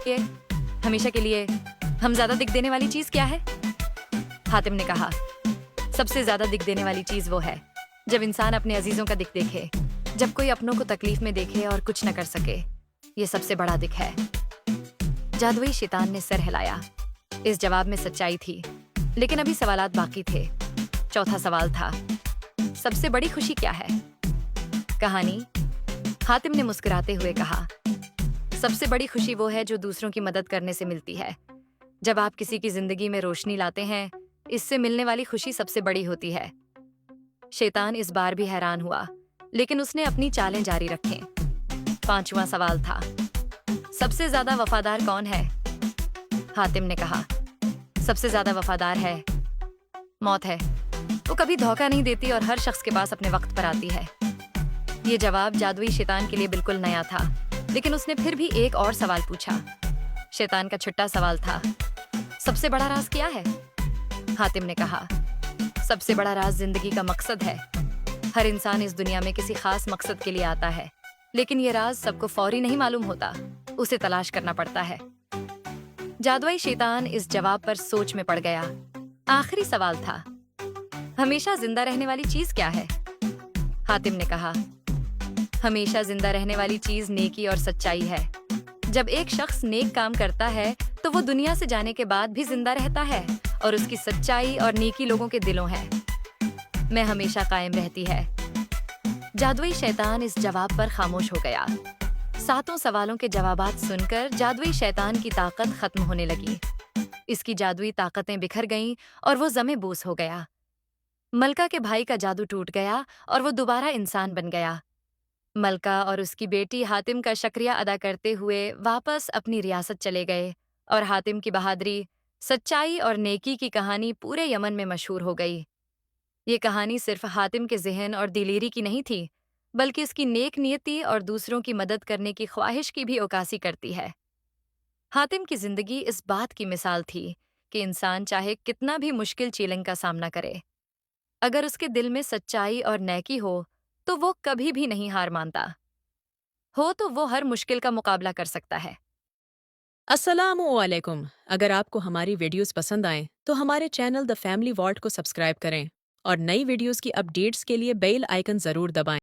ये हमेशा के लिए हम ज्यादा दिख देने वाली चीज क्या है? हातिम ने कहा, सबसे ज्यादा दिख देने वाली चीज वो है जब इंसान अपने अजीजों का दिख देखे, जब कोई अपनों को तकलीफ में देखे और कुछ न कर सके। ये सबसे बड़ा दिख है। जादुई शैतान ने सर हिलाया। इस जवाब में सच्चाई थी, लेकिन अभी सवालात बाकी थे। चौथा सवाल था, सबसे बड़ी खुशी क्या है? कहानी। हातिम ने मुस्कुराते हुए कहा, सबसे बड़ी खुशी वो है जो दूसरों की मदद करने से मिलती है। जब आप किसी की जिंदगी में रोशनी लाते हैं, इससे मिलने वाली खुशी सबसे बड़ी होती है। शैतान इस बार भी हैरान हुआ, लेकिन उसने अपनी चालें जारी रखें। पांचवा सवाल था, सबसे ज्यादा वफादार कौन है? हातिम ने कहा, सबसे ज्यादा वफादार है मौत है। वो कभी धोखा नहीं देती और हर शख्स के पास अपने वक्त पर आती है। ये जवाब जादुई शैतान के लिए बिल्कुल नया था, लेकिन उसने फिर भी एक और सवाल पूछा। शैतान का छठा सवाल था, सबसे बड़ा राज क्या है? हातिम ने कहा, सबसे बड़ा राज जिंदगी का मकसद है। हर इंसान इस दुनिया में किसी खास मकसद के लिए आता है, लेकिन ये राज सबको फौरी नहीं मालूम होता, उसे तलाश करना पड़ता है। जादुई शैतान इस जवाब पर सोच में पड़ गया। आखिरी सवाल था, हमेशा जिंदा रहने वाली चीज क्या है? हातिम ने कहा, हमेशा जिंदा रहने वाली चीज नेकी और सच्चाई है। जब एक शख्स नेक काम करता है तो वो दुनिया से जाने के बाद भी जिंदा रहता है, और उसकी सच्चाई और नेकी लोगों के दिलों है में हमेशा कायम रहती है। जादुई शैतान इस जवाब पर खामोश हो गया। सातों सवालों के जवाबात सुनकर जादुई शैतान की ताकत खत्म होने लगी। इसकी जादुई ताकतें बिखर गईं और वो ज़मे-बूस हो गया। मलका के भाई का जादू टूट गया और वो दोबारा इंसान बन गया। मलका और उसकी बेटी हातिम का शुक्रिया अदा करते हुए वापस अपनी रियासत चले गए, और हातिम की बहादुरी, सच्चाई और नेकी की कहानी पूरे यमन में मशहूर हो गई। ये कहानी सिर्फ हातिम के ज़हन और दिलेरी की नहीं थी, बल्कि उसकी नेक नियति और दूसरों की मदद करने की ख्वाहिश की भी उकासी करती है। हातिम की जिंदगी इस बात की मिसाल थी कि इंसान चाहे कितना भी मुश्किल चैलेंज का सामना करे, अगर उसके दिल में सच्चाई और नेकी हो तो वो कभी भी नहीं हार मानता। हो तो वो हर मुश्किल का मुकाबला कर सकता है। अस्सलामुअलैकुम। अगर आपको हमारी वीडियोस पसंद आएं तो हमारे चैनल द फैमिली वॉल्ट को सब्सक्राइब करें और नई वीडियोस की अपडेट्स के लिए बेल आइकन जरूर दबाएं।